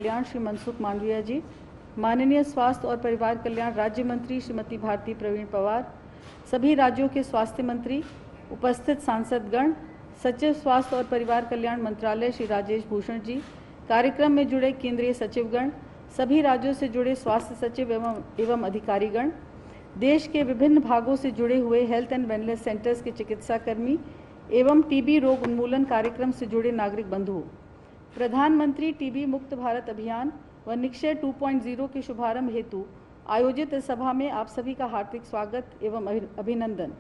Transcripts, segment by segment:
कल्याण श्री मनसुख मांडविया जी, माननीय स्वास्थ्य और परिवार कल्याण राज्य मंत्री श्रीमती भारती प्रवीण पवार, सभी राज्यों के स्वास्थ्य मंत्री, उपस्थित सांसदगण, सचिव स्वास्थ्य और परिवार कल्याण मंत्रालय श्री राजेश भूषण जी, कार्यक्रम में जुड़े केंद्रीय सचिवगण, सभी राज्यों से जुड़े स्वास्थ्य सचिव एवं अधिकारीगण, देश के विभिन्न भागों से जुड़े हुए हेल्थ एंड वेलनेस सेंटर्स के चिकित्साकर्मी एवं टीबी रोग उन्मूलन कार्यक्रम से जुड़े नागरिक बंधुओं, प्रधानमंत्री टीबी मुक्त भारत अभियान व निक्षय 2.0 के शुभारंभ हेतु आयोजित इस सभा में आप सभी का हार्दिक स्वागत एवं अभिनंदन।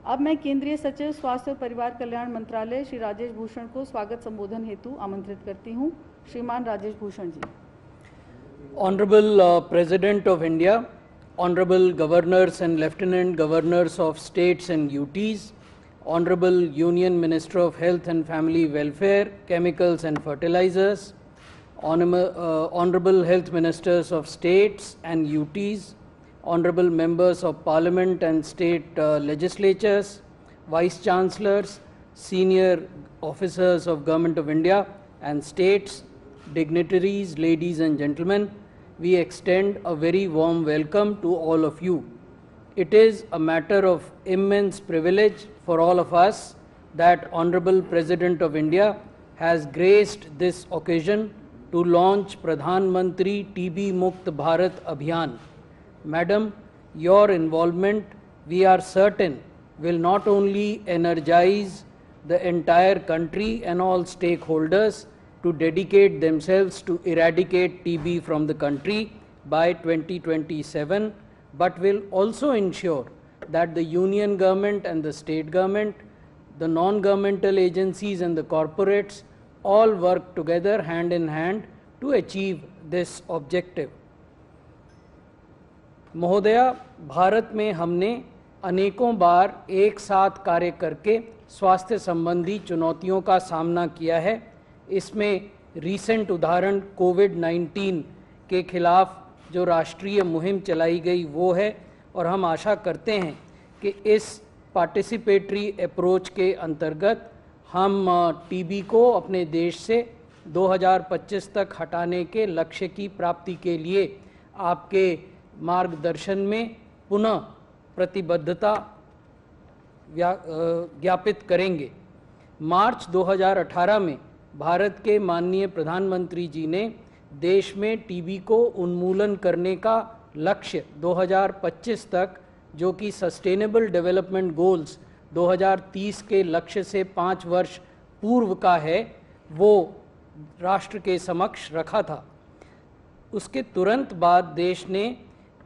अब मैं केंद्रीय सचिव स्वास्थ्य और परिवार कल्याण मंत्रालय श्री राजेश भूषण को स्वागत संबोधन हेतु आमंत्रित करती हूँ। श्रीमान Rajesh Bhushan ji. Honorable President of India, Honorable Governors and Lieutenant Governors of States and UTs, Honorable Union Minister of Health and Family Welfare, Chemicals and Fertilizers, Honorable Health Ministers of States and UTs, Honorable Members of Parliament and State Legislatures, Vice Chancellors, Senior Officers of Government of India and States, dignitaries, ladies and gentlemen, we extend a very warm welcome to all of you. It is a matter of immense privilege for all of us that Honorable President of India has graced this occasion to launch Pradhan Mantri TB Mukt Bharat Abhiyan. Madam, your involvement, we are certain, will not only energize the entire country and all stakeholders to dedicate themselves to eradicate TB from the country by 2027, but will also ensure that the union government and the state government, the non-governmental agencies and the corporates all work together hand in hand to achieve this objective. महोदया, भारत में हमने अनेकों बार एक साथ कार्य करके स्वास्थ्य संबंधी चुनौतियों का सामना किया है। इसमें रीसेंट उदाहरण कोविड-19 के खिलाफ जो राष्ट्रीय मुहिम चलाई गई वो है, और हम आशा करते हैं कि इस पार्टिसिपेटरी अप्रोच के अंतर्गत हम टीबी को अपने देश से 2025 तक हटाने के लक्ष्य की प्राप्ति के लिए आपके मार्गदर्शन में पुनः प्रतिबद्धता ज्ञापित करेंगे। मार्च 2018 में भारत के माननीय प्रधानमंत्री जी ने देश में टीबी को उन्मूलन करने का लक्ष्य 2025 तक, जो कि सस्टेनेबल डेवलपमेंट गोल्स 2030 के लक्ष्य से 5 वर्ष पूर्व का है, वो राष्ट्र के समक्ष रखा था। उसके तुरंत बाद देश ने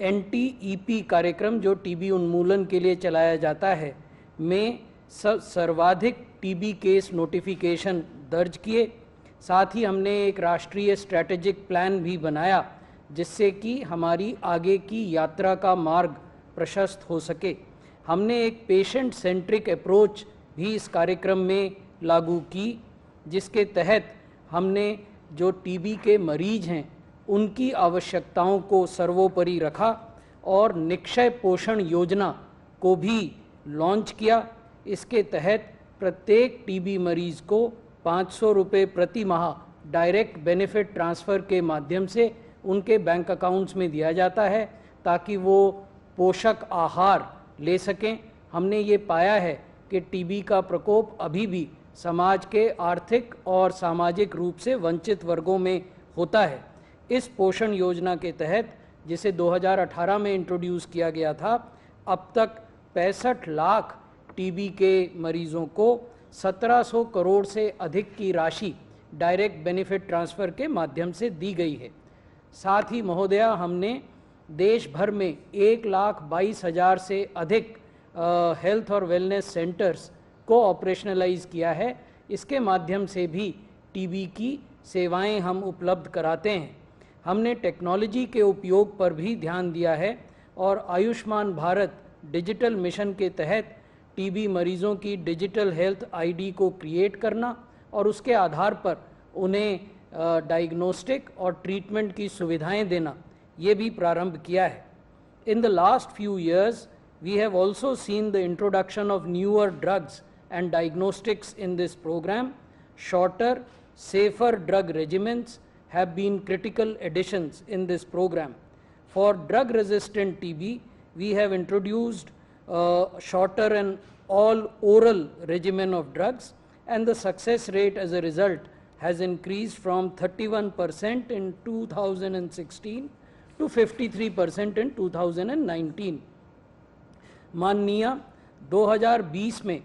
NTEP कार्यक्रम, जो टीबी उन्मूलन के लिए चलाया जाता है, में सर्वाधिक टीबी केस नोटिफिकेशन दर्ज किए। साथ ही हमने एक राष्ट्रीय स्ट्रैटेजिक प्लान भी बनाया जिससे कि हमारी आगे की यात्रा का मार्ग प्रशस्त हो सके। हमने एक पेशेंट सेंट्रिक अप्रोच भी इस कार्यक्रम में लागू की, जिसके तहत हमने जो टीबी के मरीज हैं उनकी आवश्यकताओं को सर्वोपरि रखा और निक्षय पोषण योजना को भी लॉन्च किया। इसके तहत प्रत्येक टीबी मरीज को 500 रुपये प्रति माह डायरेक्ट बेनिफिट ट्रांसफ़र के माध्यम से उनके बैंक अकाउंट्स में दिया जाता है ताकि वो पोषक आहार ले सकें। हमने ये पाया है कि टीबी का प्रकोप अभी भी समाज के आर्थिक और सामाजिक रूप से वंचित वर्गों में होता है। इस पोषण योजना के तहत, जिसे 2018 में इंट्रोड्यूस किया गया था, अब तक 65 लाख टीबी के मरीजों को 1700 करोड़ से अधिक की राशि डायरेक्ट बेनिफिट ट्रांसफ़र के माध्यम से दी गई है। साथ ही महोदया, हमने देश भर में 1,22,000 से अधिक हेल्थ और वेलनेस सेंटर्स को ऑपरेशनलाइज किया है। इसके माध्यम से भी टीबी की सेवाएं हम उपलब्ध कराते हैं। हमने टेक्नोलॉजी के उपयोग पर भी ध्यान दिया है और आयुष्मान भारत डिजिटल मिशन के तहत टीबी मरीज़ों की डिजिटल हेल्थ आईडी को क्रिएट करना और उसके आधार पर उन्हें डायग्नोस्टिक और ट्रीटमेंट की सुविधाएं देना, ये भी प्रारंभ किया है। In the last few years we have also seen the introduction of newer drugs and diagnostics in this program. Shorter, safer drug regimens have been critical additions in this program. For drug-resistant TB, we have introduced a shorter and all-oral regimen of drugs, and the success rate as a result has increased from 31% in 2016 to 53% in 2019. माननीय 2020 में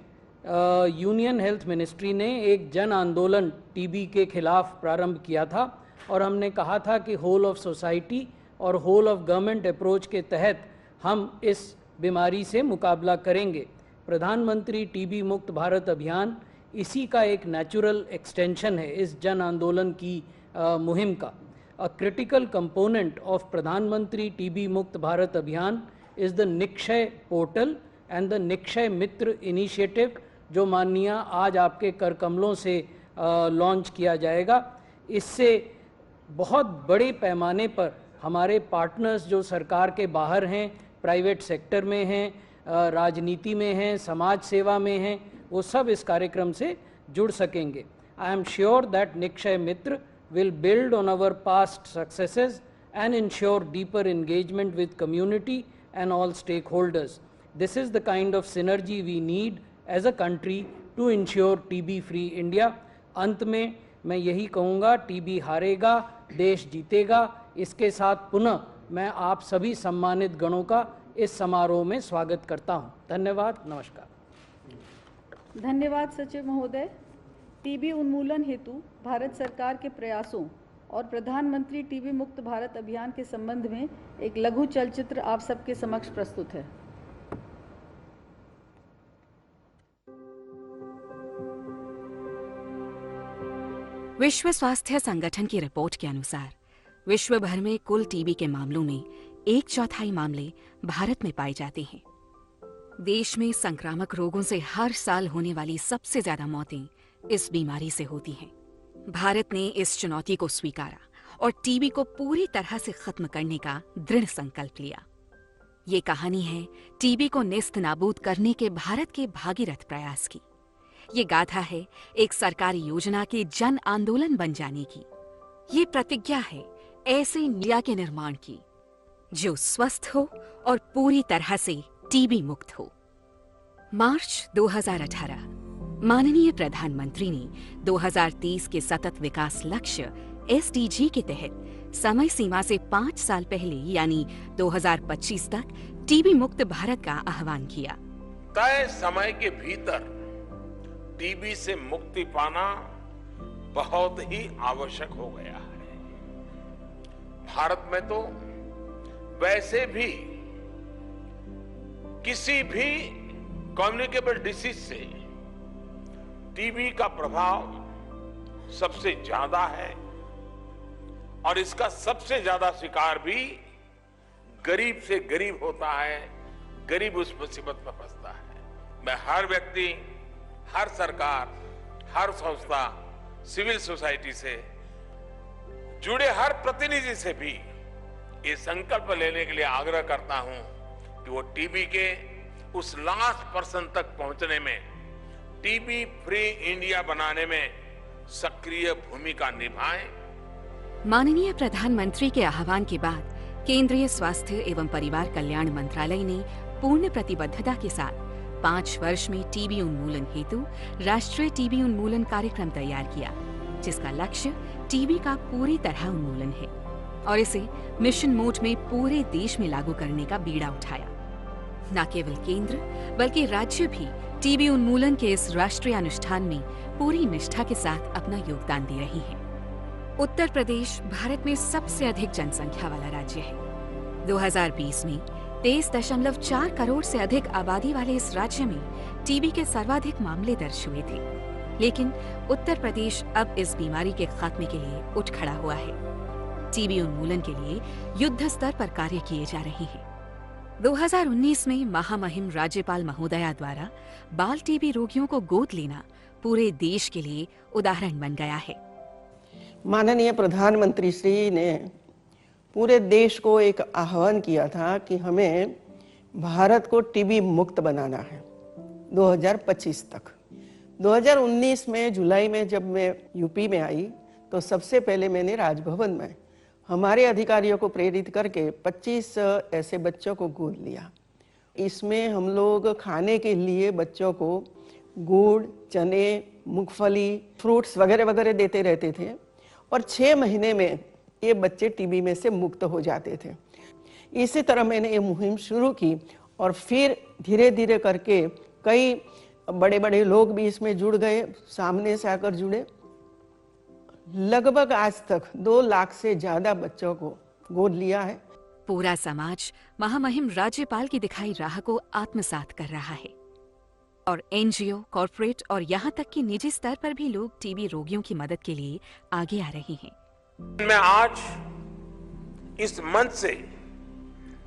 union health ministry ने एक जन आंदोलन TB के खिलाफ प्रारंभ किया था और हमने कहा था कि होल ऑफ सोसाइटी और होल ऑफ गवर्नमेंट अप्रोच के तहत हम इस बीमारी से मुकाबला करेंगे। प्रधानमंत्री टीबी मुक्त भारत अभियान इसी का एक नेचुरल एक्सटेंशन है इस जन आंदोलन की मुहिम का। अ क्रिटिकल कंपोनेंट ऑफ प्रधानमंत्री टीबी मुक्त भारत अभियान is the Nikshay portal and the Nikshay Mitra initiative, जो माननीय आज आपके कर कमलों से लॉन्च किया जाएगा। इससे बहुत बड़े पैमाने पर हमारे पार्टनर्स जो सरकार के बाहर हैं, प्राइवेट सेक्टर में हैं, राजनीति में हैं, समाज सेवा में हैं, वो सब इस कार्यक्रम से जुड़ सकेंगे। I am sure that Nikshay Mitra will build on our past successes and ensure deeper engagement with community and all stakeholders. This is the kind of synergy we need as a country to ensure TB free India. अंत में मैं यही कहूँगा, TB हारेगा, देश जीतेगा। इसके साथ पुनः मैं आप सभी सम्मानित गणों का इस समारोह में स्वागत करता हूँ। धन्यवाद, नमस्कार। धन्यवाद सचिव महोदय। टीबी उन्मूलन हेतु भारत सरकार के प्रयासों और प्रधानमंत्री टीबी मुक्त भारत अभियान के संबंध में एक लघु चलचित्र आप सबके समक्ष प्रस्तुत है। विश्व स्वास्थ्य संगठन की रिपोर्ट के अनुसार विश्व भर में कुल टीबी के मामलों में 1/4 मामले भारत में पाए जाते हैं। देश में संक्रामक रोगों से हर साल होने वाली सबसे ज्यादा मौतें इस बीमारी से होती हैं। भारत ने इस चुनौती को स्वीकारा और टीबी को पूरी तरह से खत्म करने का दृढ़ संकल्प लिया। ये कहानी है टीबी को नेस्त नाबूद करने के भारत के भागीरथ प्रयास की। ये गाथा है एक सरकारी योजना के जन आंदोलन बन जाने की। ये प्रतिज्ञा है ऐसे इंडिया के निर्माण की जो स्वस्थ हो और पूरी तरह से टीबी मुक्त हो। मार्च 2018 माननीय प्रधानमंत्री ने 2030 के सतत विकास लक्ष्य SDG के तहत समय सीमा से 5 साल पहले यानी 2025 तक टीबी मुक्त भारत का आह्वान किया। तय समय के भीतर टीबी से मुक्ति पाना बहुत ही आवश्यक हो गया है। भारत में तो वैसे भी किसी भी कम्युनिकेबल डिसीज से टीबी का प्रभाव सबसे ज्यादा है और इसका सबसे ज्यादा शिकार भी गरीब से गरीब होता है, गरीब उस मुसीबत में फंसता है। मैं हर व्यक्ति, हर सरकार, हर संस्था, सिविल सोसाइटी से जुड़े हर प्रतिनिधि से भी ये संकल्प लेने के लिए आग्रह करता हूं कि वो टीबी के उस लास्ट पर्सन तक पहुंचने में, टीबी फ्री इंडिया बनाने में सक्रिय भूमिका निभाएं। माननीय प्रधानमंत्री के आह्वान के बाद केंद्रीय स्वास्थ्य एवं परिवार कल्याण मंत्रालय ने पूर्ण प्रतिबद्धता के साथ 5 वर्ष में टीबी उन्मूलन हेतु राष्ट्रीय टीबी उन्मूलन कार्यक्रम तैयार किया, जिसका लक्ष्य टीबी का पूरी तरह उन्मूलन है और इसे मिशन मोड में पूरे देश में लागू करने का बीड़ा उठाया। न केवल केंद्र बल्कि राज्य भी टीबी उन्मूलन के इस राष्ट्रीय अनुष्ठान में पूरी निष्ठा के साथ अपना योगदान दे रही हैं। उत्तर प्रदेश भारत में सबसे अधिक जनसंख्या वाला राज्य है। 2020 में 23.4 करोड़ से अधिक आबादी वाले इस राज्य में टीबी के सर्वाधिक मामले दर्ज हुए थे, लेकिन उत्तर प्रदेश अब इस बीमारी के खात्मे के लिए उठ खड़ा हुआ है। टीबी उन्मूलन के लिए युद्ध स्तर पर कार्य किए जा रहे हैं। 2019 में महामहिम राज्यपाल महोदया द्वारा बाल टीबी रोगियों को गोद लेना पूरे देश के लिए उदाहरण बन गया है। माननीय प्रधानमंत्री श्री ने पूरे देश को एक आह्वान किया था कि हमें भारत को टीबी मुक्त बनाना है 2025 तक। 2019 में जुलाई में जब मैं यूपी में आई तो सबसे पहले मैंने राजभवन में हमारे अधिकारियों को प्रेरित करके 25 ऐसे बच्चों को गोद लिया। इसमें हम लोग खाने के लिए बच्चों को गुड़, चने, मूंगफली, फ्रूट्स वगैरह वगैरह देते रहते थे और 6 महीने में ये बच्चे टीबी में से मुक्त हो जाते थे। इसी तरह मैंने ये मुहिम शुरू की और फिर धीरे धीरे करके कई बड़े बड़े लोग भी इसमें जुड़ गए, सामने से आकर जुड़े। लगभग आज तक 2 लाख से ज्यादा बच्चों को गोद लिया है। पूरा समाज महामहिम राज्यपाल की दिखाई राह को आत्मसात कर रहा है और एनजीओ, कॉर्पोरेट और यहाँ तक कि निजी स्तर पर भी लोग टीबी रोगियों की मदद के लिए आगे आ रहे हैं। मैं आज इस मंच से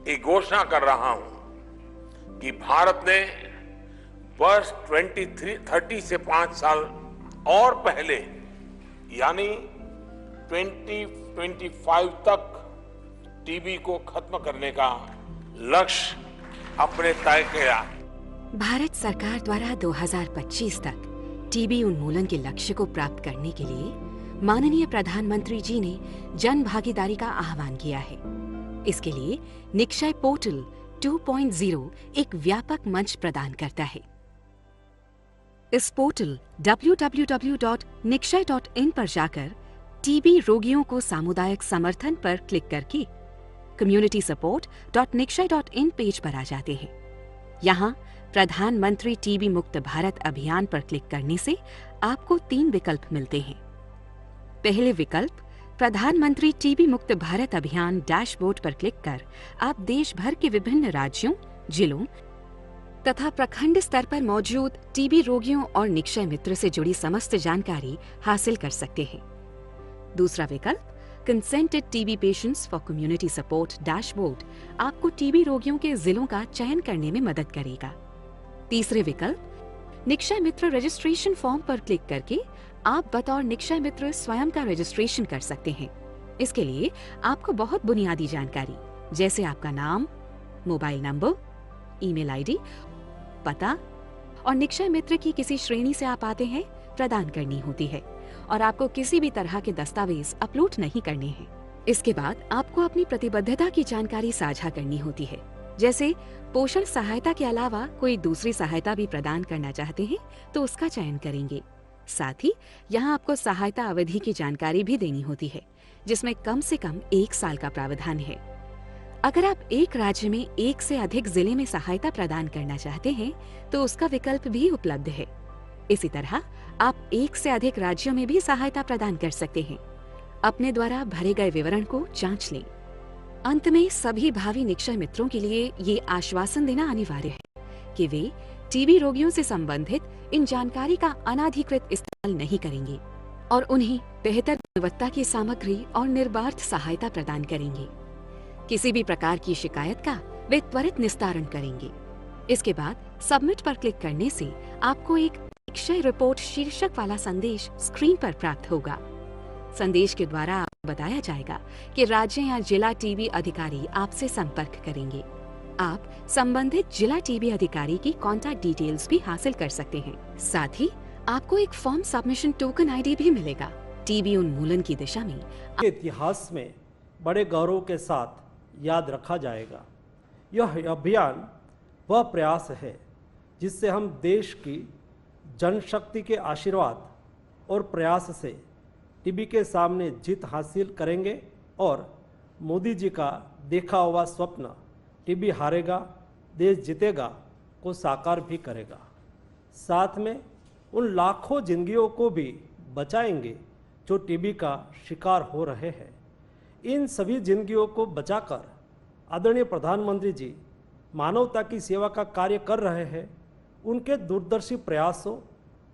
एक घोषणा कर रहा हूं कि भारत ने वर्ष 2030 से 5 साल और पहले यानी 2025 तक टीबी को खत्म करने का लक्ष्य अपने तय किया। भारत सरकार द्वारा 2025 तक टीबी उन्मूलन के लक्ष्य को प्राप्त करने के लिए माननीय प्रधानमंत्री जी ने जन भागीदारी का आह्वान किया है। इसके लिए निक्षय पोर्टल 2.0 एक व्यापक मंच प्रदान करता है। इस पोर्टल www.nikshay.in पर जाकर टीबी रोगियों को सामुदायिक समर्थन पर क्लिक करके communitysupport.nikshay.in पेज पर आ जाते हैं। यहाँ प्रधानमंत्री टीबी मुक्त भारत अभियान पर क्लिक करने से आपको 3 विकल्प मिलते हैं। पहले विकल्प प्रधानमंत्री टीबी मुक्त भारत अभियान डैशबोर्ड पर क्लिक कर आप देश भर के विभिन्न राज्यों, जिलों तथा प्रखंड स्तर पर मौजूद टीबी रोगियों और निक्षय मित्र से जुड़ी समस्त जानकारी हासिल कर सकते हैं। दूसरा विकल्प consented TB patients for community support dashboard आपको टीबी रोगियों के जिलों का चयन करने में मदद करेगा। तीसरे विकल्प निक्षय मित्र रजिस्ट्रेशन फॉर्म पर क्लिक करके आप बतौर निक्षय मित्र स्वयं का रजिस्ट्रेशन कर सकते हैं। इसके लिए आपको बहुत बुनियादी जानकारी जैसे आपका नाम, मोबाइल नंबर, ईमेल आईडी, पता और निक्षय मित्र की किसी श्रेणी से आप आते हैं प्रदान करनी होती है और आपको किसी भी तरह के दस्तावेज अपलोड नहीं करने हैं। इसके बाद आपको अपनी प्रतिबद्धता की जानकारी साझा करनी होती है, जैसे पोषण सहायता के अलावा कोई दूसरी सहायता भी प्रदान करना चाहते हैं तो उसका चयन करेंगे। साथ ही यहाँ आपको सहायता अवधि की जानकारी भी देनी होती है, जिसमें कम से कम 1 साल का प्रावधान है। अगर आप एक राज्य में 1 से अधिक जिले में सहायता प्रदान करना चाहते हैं तो उसका विकल्प भी उपलब्ध है। इसी तरह आप 1 से अधिक राज्यों में भी सहायता प्रदान कर सकते हैं। अपने द्वारा भरे गए विवरण को जांच लें। अंत में सभी भावी निक्षय मित्रों के लिए ये आश्वासन देना अनिवार्य है कि वे टीबी रोगियों से संबंधित इन जानकारी का अनाधिकृत इस्तेमाल नहीं करेंगे और उन्हें बेहतर गुणवत्ता की सामग्री और निर्बाध सहायता प्रदान करेंगे। किसी भी प्रकार की शिकायत का वे त्वरित निस्तारण करेंगे। इसके बाद सबमिट पर क्लिक करने से आपको एक निक्षय रिपोर्ट शीर्षक वाला संदेश स्क्रीन पर प्राप्त होगा। संदेश के द्वारा आपको बताया जाएगा कि राज्य या जिला टीबी अधिकारी आपसे संपर्क करेंगे। आप संबंधित जिला टीबी अधिकारी की कॉन्टैक्ट डिटेल्स भी हासिल कर सकते हैं। साथ ही आपको एक फॉर्म सबमिशन टोकन आईडी भी मिलेगा। टीबी उन्मूलन की दिशा में इतिहास में बड़े गौरव के साथ याद रखा जाएगा। यह अभियान वह प्रयास है जिससे हम देश की जनशक्ति के आशीर्वाद और प्रयास से टीबी के सामने जीत हासिल करेंगे और मोदी जी का देखा हुआ स्वप्न टीबी हारेगा, देश जीतेगा को साकार भी करेगा। साथ में उन लाखों जिंदगियों को भी बचाएंगे जो टीबी का शिकार हो रहे हैं। इन सभी जिंदगियों को बचाकर आदरणीय प्रधानमंत्री जी मानवता की सेवा का कार्य कर रहे हैं। उनके दूरदर्शी प्रयासों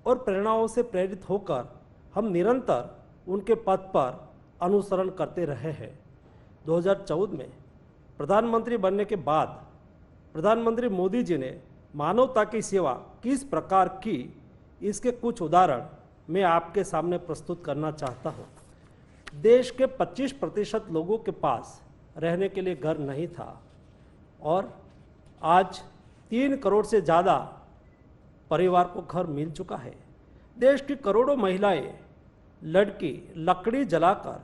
और प्रेरणाओं से प्रेरित होकर हम निरंतर उनके पथ पर अनुसरण करते रहे हैं। 2014 में प्रधानमंत्री बनने के बाद प्रधानमंत्री मोदी जी ने मानवता की सेवा किस प्रकार की, इसके कुछ उदाहरण मैं आपके सामने प्रस्तुत करना चाहता हूँ। देश के 25% लोगों के पास रहने के लिए घर नहीं था और आज 3 करोड़ से ज़्यादा परिवार को घर मिल चुका है। देश की करोड़ों महिलाएं लड़की लकड़ी जलाकर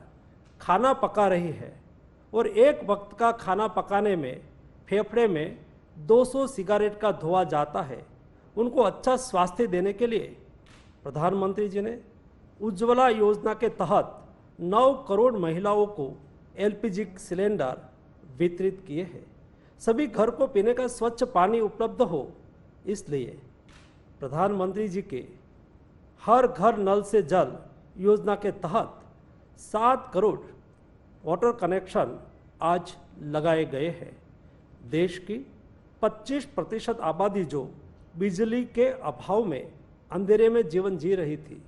खाना पका रही है और एक वक्त का खाना पकाने में फेफड़े में 200 सिगरेट का धुआं जाता है, उनको अच्छा स्वास्थ्य देने के लिए प्रधानमंत्री जी ने उज्ज्वला योजना के तहत 9 करोड़ महिलाओं को एलपीजी सिलेंडर वितरित किए हैं। सभी घर को पीने का स्वच्छ पानी उपलब्ध हो, इसलिए प्रधानमंत्री जी के हर घर नल से जल योजना के तहत 7 करोड़ वाटर कनेक्शन आज लगाए गए हैं। देश की 25% आबादी जो बिजली के अभाव में अंधेरे में जीवन जी रही थी,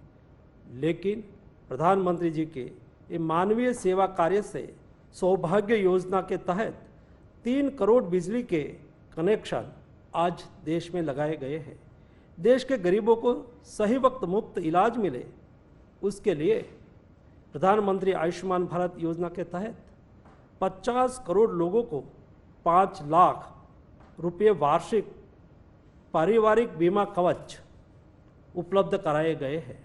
लेकिन प्रधानमंत्री जी के ये मानवीय सेवा कार्य से सौभाग्य योजना के तहत 3 करोड़ बिजली के कनेक्शन आज देश में लगाए गए हैं। देश के गरीबों को सही वक्त मुफ्त इलाज मिले, उसके लिए प्रधानमंत्री आयुष्मान भारत योजना के तहत 50 करोड़ लोगों को 5 लाख रुपये वार्षिक पारिवारिक बीमा कवच उपलब्ध कराए गए हैं।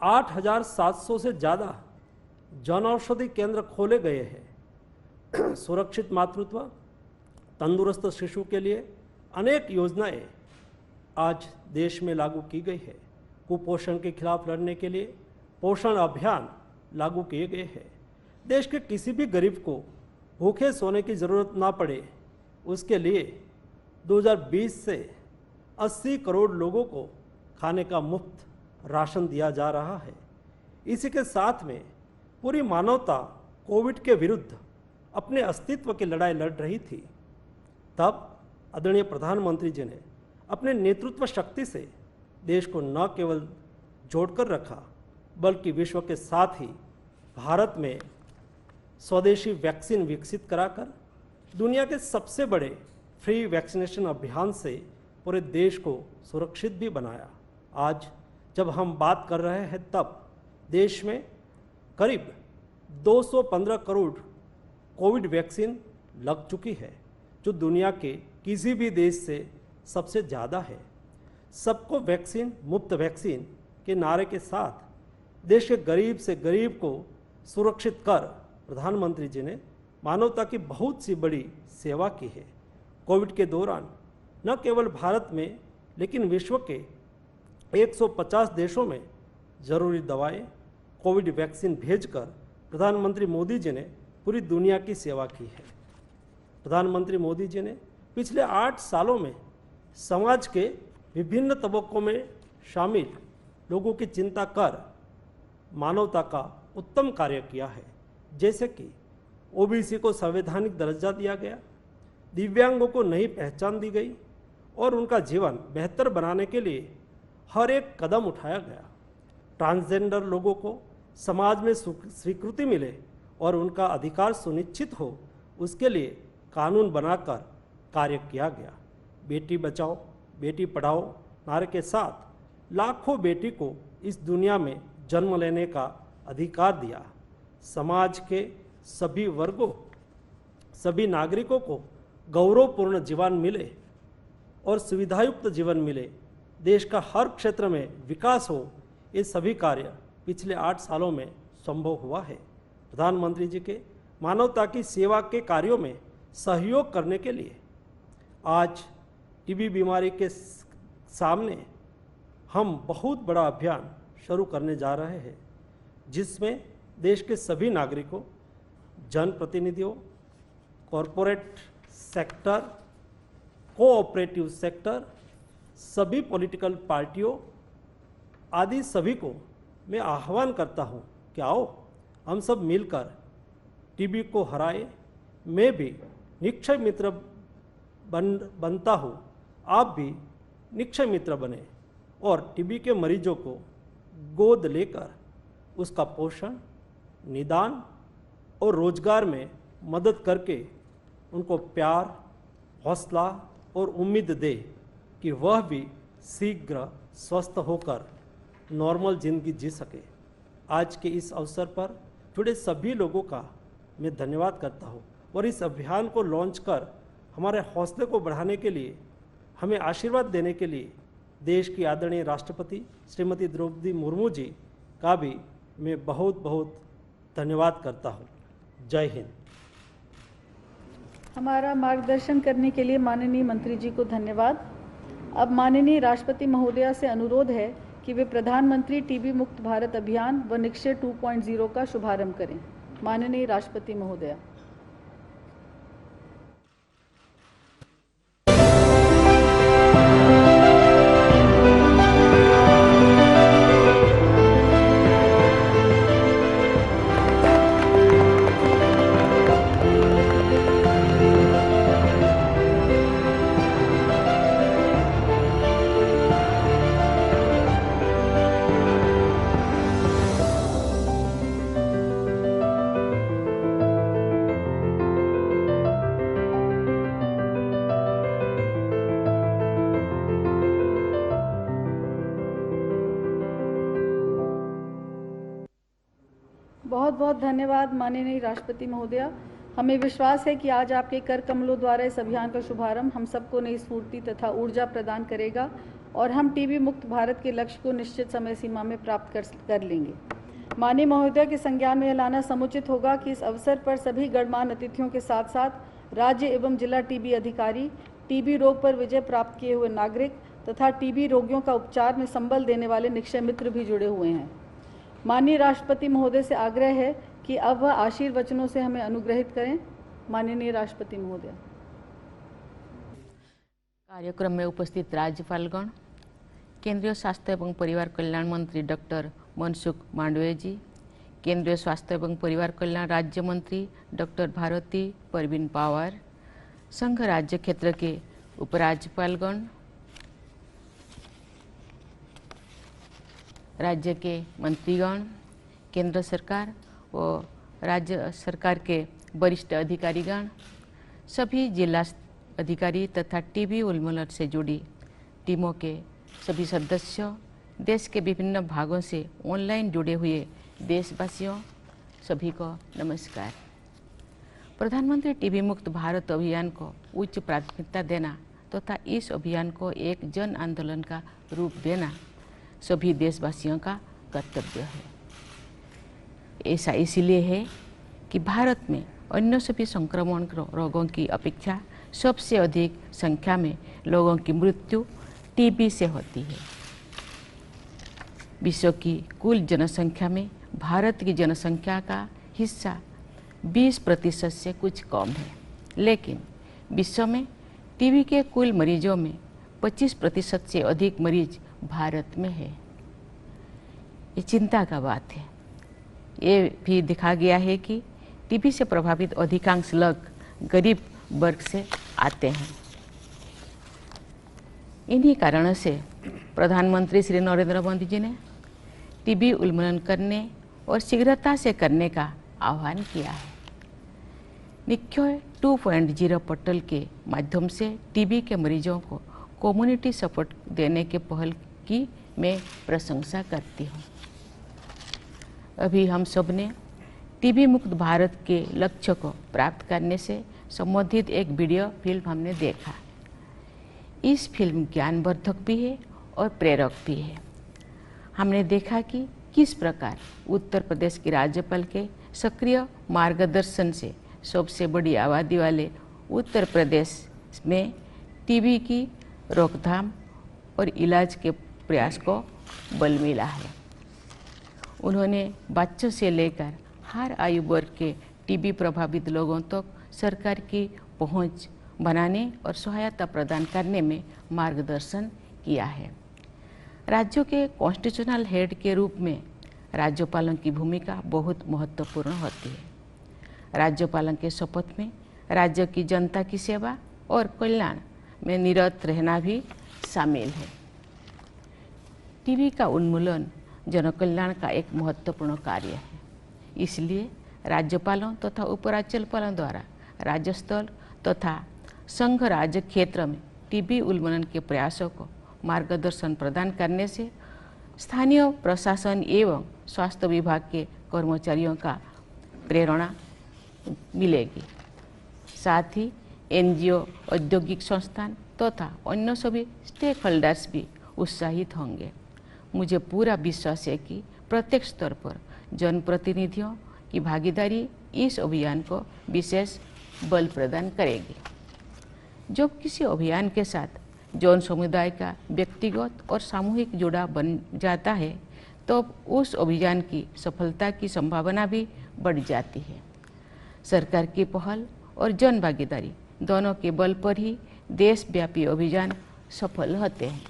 8,700 से ज़्यादा जन औषधि केंद्र खोले गए हैं। सुरक्षित मातृत्व, तंदुरुस्त शिशु के लिए अनेक योजनाएं आज देश में लागू की गई है। कुपोषण के खिलाफ लड़ने के लिए पोषण अभियान लागू किए गए हैं। देश के किसी भी गरीब को भूखे सोने की ज़रूरत ना पड़े, उसके लिए 2020 से 80 करोड़ लोगों को खाने का मुफ्त राशन दिया जा रहा है। इसी के साथ में पूरी मानवता कोविड के विरुद्ध अपने अस्तित्व की लड़ाई लड़ रही थी। तब आदरणीय प्रधानमंत्री जी ने अपने नेतृत्व शक्ति से देश को न केवल जोड़कर रखा, बल्कि विश्व के साथ ही भारत में स्वदेशी वैक्सीन विकसित कराकर दुनिया के सबसे बड़े फ्री वैक्सीनेशन अभियान से पूरे देश को सुरक्षित भी बनाया। आज जब हम बात कर रहे हैं, तब देश में करीब 215 करोड़ कोविड वैक्सीन लग चुकी है, जो दुनिया के किसी भी देश से सबसे ज़्यादा है। सबको वैक्सीन, मुफ्त वैक्सीन के नारे के साथ देश के गरीब से गरीब को सुरक्षित कर प्रधानमंत्री जी ने मानवता की बहुत सी बड़ी सेवा की है। कोविड के दौरान न केवल भारत में, लेकिन विश्व के 150 देशों में जरूरी दवाएं, कोविड वैक्सीन भेजकर प्रधानमंत्री मोदी जी ने पूरी दुनिया की सेवा की है। प्रधानमंत्री मोदी जी ने पिछले 8 सालों में समाज के विभिन्न तबकों में शामिल लोगों की चिंता कर मानवता का उत्तम कार्य किया है। जैसे कि ओबीसी को संवैधानिक दर्जा दिया गया, दिव्यांगों को नई पहचान दी गई और उनका जीवन बेहतर बनाने के लिए हर एक कदम उठाया गया। ट्रांसजेंडर लोगों को समाज में स्वीकृति मिले और उनका अधिकार सुनिश्चित हो, उसके लिए कानून बनाकर कार्य किया गया। बेटी बचाओ बेटी पढ़ाओ नारे के साथ लाखों बेटी को इस दुनिया में जन्म लेने का अधिकार दिया। समाज के सभी वर्गों, सभी नागरिकों को गौरवपूर्ण जीवन मिले और सुविधायुक्त जीवन मिले, देश का हर क्षेत्र में विकास हो, ये सभी कार्य पिछले 8 सालों में संभव हुआ है। प्रधानमंत्री जी के मानवता की सेवा के कार्यों में सहयोग करने के लिए आज टीबी बीमारी के सामने हम बहुत बड़ा अभियान शुरू करने जा रहे हैं, जिसमें देश के सभी नागरिकों, जनप्रतिनिधियों, कॉरपोरेट सेक्टर, कोऑपरेटिव सेक्टर, सभी पॉलिटिकल पार्टियों आदि सभी को मैं आह्वान करता हूं कि आओ हम सब मिलकर टीबी को हराए। मैं भी निक्षय मित्र बनता हूं, आप भी निक्षय मित्र बने और टीबी के मरीजों को गोद लेकर उसका पोषण, निदान और रोजगार में मदद करके उनको प्यार, हौसला और उम्मीद दे कि वह भी शीघ्र स्वस्थ होकर नॉर्मल जिंदगी जी सके। आज के इस अवसर पर जुड़े सभी लोगों का मैं धन्यवाद करता हूँ और इस अभियान को लॉन्च कर हमारे हौसले को बढ़ाने के लिए, हमें आशीर्वाद देने के लिए देश की आदरणीय राष्ट्रपति श्रीमती द्रौपदी मुर्मू जी का भी मैं बहुत बहुत धन्यवाद करता हूँ। जय हिंद। हमारा मार्गदर्शन करने के लिए माननीय मंत्री जी को धन्यवाद। अब माननीय राष्ट्रपति महोदया से अनुरोध है कि वे प्रधानमंत्री टीबी मुक्त भारत अभियान व निक्षय 2.0 का शुभारंभ करें। माननीय राष्ट्रपति महोदया। बहुत बहुत धन्यवाद माननीय राष्ट्रपति महोदया। हमें विश्वास है कि आज आपके कर कमलों द्वारा इस अभियान का शुभारंभ हम सबको नई स्फूर्ति तथा ऊर्जा प्रदान करेगा और हम टीबी मुक्त भारत के लक्ष्य को निश्चित समय सीमा में प्राप्त कर लेंगे। माननीय महोदया के संज्ञान में यह लाना समुचित होगा कि इस अवसर पर सभी गणमान्य अतिथियों के साथ साथ राज्य एवं जिला टीबी अधिकारी, टीबी रोग पर विजय प्राप्त किए हुए नागरिक तथा टीबी रोगियों का उपचार में संबल देने वाले निक्षय मित्र भी जुड़े हुए हैं। माननीय राष्ट्रपति महोदय से आग्रह है कि अब वह आशीर्वचनों से हमें अनुग्रहित करें। माननीय राष्ट्रपति महोदय। कार्यक्रम में उपस्थित राज्यपालगण, केंद्रीय स्वास्थ्य एवं परिवार कल्याण मंत्री डॉक्टर मनसुख मांडविया जी, केंद्रीय स्वास्थ्य एवं परिवार कल्याण राज्य मंत्री डॉक्टर भारती परवीन पवार, संघ राज्य क्षेत्र के उपराज्यपालगण, राज्य के मंत्रीगण, केंद्र सरकार व राज्य सरकार के वरिष्ठ अधिकारीगण, सभी जिला अधिकारी तथा टीबी उन्मूलन से जुड़ी टीमों के सभी सदस्यों, देश के विभिन्न भागों से ऑनलाइन जुड़े हुए देशवासियों, सभी को नमस्कार। प्रधानमंत्री टीबी मुक्त भारत अभियान को उच्च प्राथमिकता देना तथा इस अभियान को एक जन आंदोलन का रूप देना सभी देशवासियों का कर्तव्य है। ऐसा इसलिए है कि भारत में अन्य सभी संक्रमण रोगों की अपेक्षा सबसे अधिक संख्या में लोगों की मृत्यु टीबी से होती है। विश्व की कुल जनसंख्या में भारत की जनसंख्या का हिस्सा 20% से कुछ कम है, लेकिन विश्व में टीबी के कुल मरीजों में 25% से अधिक मरीज भारत में है। ये चिंता का बात है। ये भी दिखा गया है कि टीबी से प्रभावित अधिकांश लोग गरीब वर्ग से आते हैं। इन्हीं कारणों से प्रधानमंत्री श्री नरेंद्र मोदी जी ने टीबी उन्मूलन करने और शीघ्रता से करने का आह्वान किया है। निक्षय 2.0 पोर्टल के माध्यम से टीबी के मरीजों को कम्युनिटी सपोर्ट देने के पहल की मैं प्रशंसा करती हूँ। अभी हम सब ने टीबी मुक्त भारत के लक्ष्य को प्राप्त करने से संबंधित एक वीडियो फिल्म हमने देखा। इस फिल्म ज्ञानवर्धक भी है और प्रेरक भी है। हमने देखा कि किस प्रकार उत्तर प्रदेश के राज्यपाल के सक्रिय मार्गदर्शन से सबसे बड़ी आबादी वाले उत्तर प्रदेश में टीबी की रोकथाम और इलाज के प्रयास को बल मिला है। उन्होंने बच्चों से लेकर हर आयु वर्ग के टीबी प्रभावित लोगों तक सरकार की पहुंच बनाने और सहायता प्रदान करने में मार्गदर्शन किया है। राज्यों के कॉन्स्टिट्यूशनल हेड के रूप में राज्यपालों की भूमिका बहुत महत्वपूर्ण होती है। राज्यपालों के शपथ में राज्य की जनता की सेवा और कल्याण में निरत रहना भी शामिल है। टीबी का उन्मूलन जनकल्याण का एक महत्वपूर्ण कार्य है। इसलिए राज्यपालों तथा उपराज्यपालों द्वारा राज्य स्तर तथा संघ राज्य क्षेत्र में टीबी उन्मूलन के प्रयासों को मार्गदर्शन प्रदान करने से स्थानीय प्रशासन एवं स्वास्थ्य विभाग के कर्मचारियों का प्रेरणा मिलेगी। साथ ही एनजीओ, औद्योगिक संस्थान तथा अन्य सभी स्टेक होल्डर्स भी उत्साहित होंगे। मुझे पूरा विश्वास है कि प्रत्येक स्तर पर जनप्रतिनिधियों की भागीदारी इस अभियान को विशेष बल प्रदान करेगी। जब किसी अभियान के साथ जौन समुदाय का व्यक्तिगत और सामूहिक जुड़ाव बन जाता है तो उस अभियान की सफलता की संभावना भी बढ़ जाती है। सरकार की पहल और जन भागीदारी दोनों के बल पर ही देशव्यापी अभियान सफल होते हैं।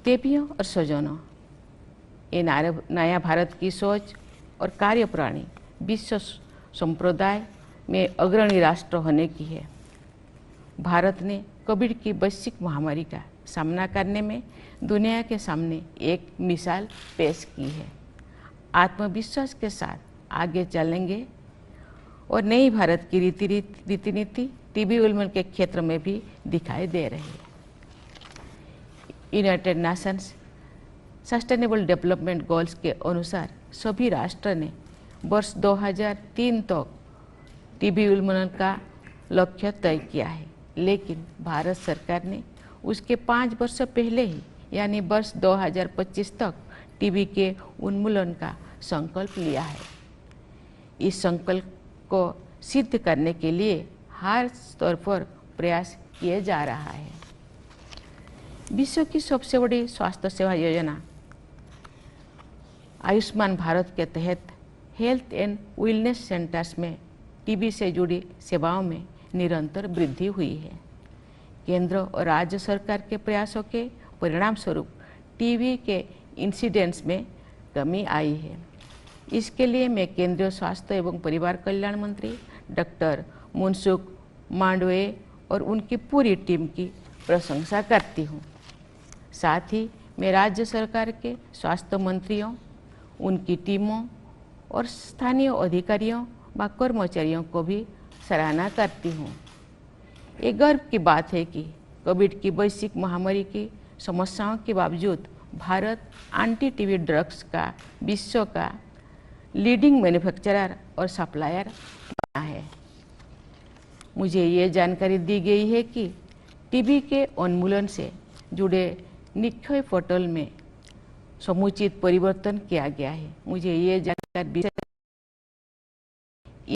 देवियों और स्वजनों, ये नया भारत की सोच और कार्यप्रणाली विश्व संप्रदाय में अग्रणी राष्ट्र होने की है। भारत ने कोविड की वैश्विक महामारी का सामना करने में दुनिया के सामने एक मिसाल पेश की है। आत्मविश्वास के साथ आगे चलेंगे और नई भारत की रीति नीति टीबी उन्मूलन के क्षेत्र में भी दिखाई दे रही है। United Nations sustainable development goals के अनुसार सभी राष्ट्र ने वर्ष 2003 तक टीबी उन्मूलन का लक्ष्य तय किया है, लेकिन भारत सरकार ने उसके 5 वर्ष पहले ही यानी वर्ष 2025 तक टीबी के उन्मूलन का संकल्प लिया है। इस संकल्प को सिद्ध करने के लिए हर स्तर पर प्रयास किए जा रहा है। विश्व की सबसे बड़ी स्वास्थ्य सेवा योजना आयुष्मान भारत के तहत हेल्थ एंड वेलनेस सेंटर्स में टीबी से जुड़ी सेवाओं में निरंतर वृद्धि हुई है। केंद्र और राज्य सरकार के प्रयासों के परिणाम स्वरूप टीबी के इंसिडेंट्स में कमी आई है। इसके लिए मैं केंद्रीय स्वास्थ्य एवं परिवार कल्याण मंत्री डॉक्टर मनसुख मांडविया और उनकी पूरी टीम की प्रशंसा करती हूँ। साथ ही मैं राज्य सरकार के स्वास्थ्य मंत्रियों, उनकी टीमों और स्थानीय अधिकारियों व कर्मचारियों को भी सराहना करती हूँ। ये गर्व की बात है कि कोविड की वैश्विक महामारी की समस्याओं के बावजूद भारत एंटी टीबी ड्रग्स का विश्व का लीडिंग मैन्युफैक्चरर और सप्लायर बना है। मुझे ये जानकारी दी गई है कि टीबी के उन्मूलन से जुड़े निक्षय पोर्टल में समुचित परिवर्तन किया गया है। मुझे ये जानकारी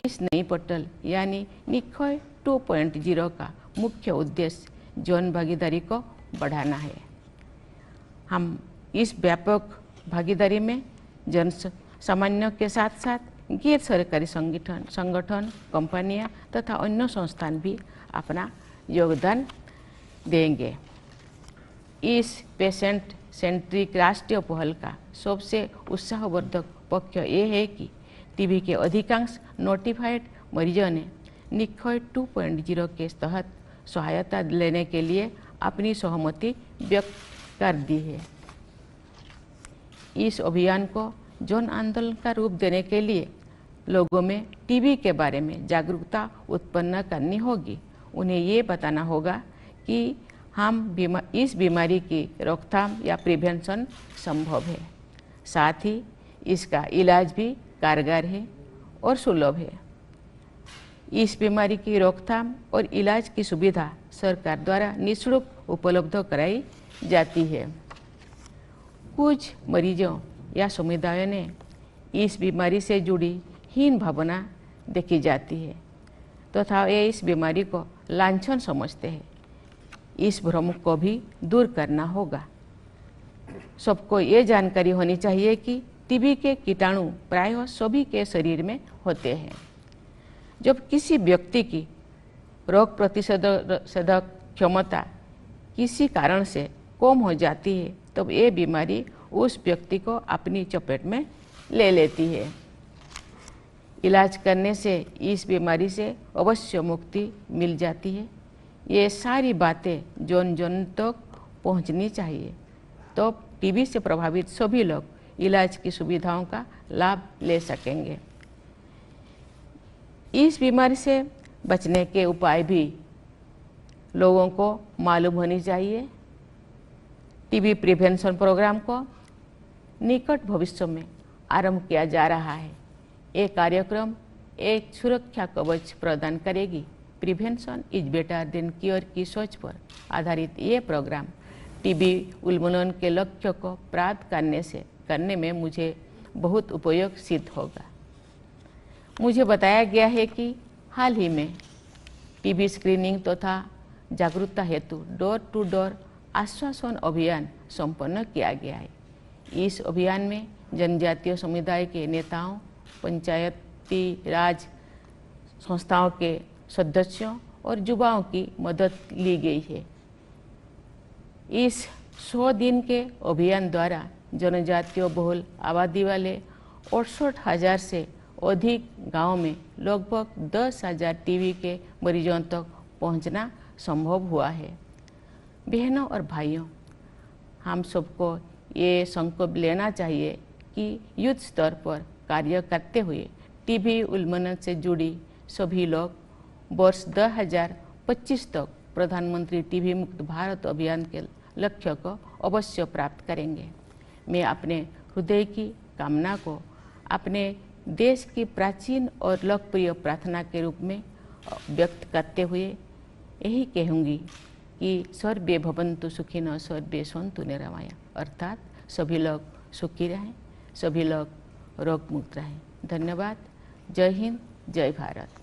इस नई पोर्टल यानी निक्षय 2.0 का मुख्य उद्देश्य जन भागीदारी को बढ़ाना है। हम इस व्यापक भागीदारी में जन सामान्यों के साथ साथ गैर सरकारी संगठन, कंपनियां तथा अन्य संस्थान भी अपना योगदान देंगे। इस पेशेंट सेंट्रिक राष्ट्रीय पहल का सबसे उत्साहवर्धक पक्ष ये है कि टीबी के अधिकांश नोटिफाइड मरीजों ने निक्षय 2.0 के तहत सहायता लेने के लिए अपनी सहमति व्यक्त कर दी है। इस अभियान को जन आंदोलन का रूप देने के लिए लोगों में टीबी के बारे में जागरूकता उत्पन्न करनी होगी। उन्हें ये बताना होगा कि इस बीमारी की रोकथाम या प्रिवेंशन संभव है, साथ ही इसका इलाज भी कारगर है और सुलभ है। इस बीमारी की रोकथाम और इलाज की सुविधा सरकार द्वारा निःशुल्क उपलब्ध कराई जाती है। कुछ मरीजों या समुदायों ने इस बीमारी से जुड़ी हीन भावना देखी जाती है तथा ये इस बीमारी को लांछन समझते हैं। इस भ्रम को भी दूर करना होगा। सबको ये जानकारी होनी चाहिए कि टीबी के कीटाणु प्रायः सभी के शरीर में होते हैं। जब किसी व्यक्ति की रोग प्रतिरोधक क्षमता किसी कारण से कम हो जाती है तब ये बीमारी उस व्यक्ति को अपनी चपेट में ले लेती है। इलाज करने से इस बीमारी से अवश्य मुक्ति मिल जाती है। ये सारी बातें जन जन तक पहुंचनी चाहिए, तो टीबी से प्रभावित सभी लोग इलाज की सुविधाओं का लाभ ले सकेंगे। इस बीमारी से बचने के उपाय भी लोगों को मालूम होनी चाहिए। टीबी प्रिवेंशन प्रोग्राम को निकट भविष्य में आरंभ किया जा रहा है। ये कार्यक्रम एक सुरक्षा कवच प्रदान करेगी। Prevention is better than cure की सोच पर आधारित ये प्रोग्राम टीबी उन्मूलन के लक्ष्य को प्राप्त करने से करने में मुझे बहुत उपयोग सिद्ध होगा। मुझे बताया गया है कि हाल ही में टीबी स्क्रीनिंग तथा जागरूकता हेतु डोर टू डोर आश्वासन अभियान संपन्न किया गया है। इस अभियान में जनजातीय समुदाय के नेताओं, पंचायती राज संस्थाओं के सदस्यों और युवाओं की मदद ली गई है। इस 100 दिन के अभियान द्वारा जनजातीय बहुल आबादी वाले 68,000 से अधिक गांवों में लगभग 10,000 टीबी के मरीजों तक पहुंचना संभव हुआ है। बहनों और भाइयों, हम सबको ये संकल्प लेना चाहिए कि युद्ध स्तर पर कार्य करते हुए टीबी उन्मूलन से जुड़ी सभी लोग वर्ष 2025 तक प्रधानमंत्री टीबी मुक्त भारत अभियान के लक्ष्य को अवश्य प्राप्त करेंगे। मैं अपने हृदय की कामना को अपने देश की प्राचीन और लोकप्रिय प्रार्थना के रूप में व्यक्त करते हुए यही कहूँगी कि सर्वे भवन्तु सुखिनः सर्वे सन्तु निरामया, अर्थात सभी लोग सुखी रहें, सभी लोग रोग मुक्त रहें। धन्यवाद। जय हिंद, जय भारत।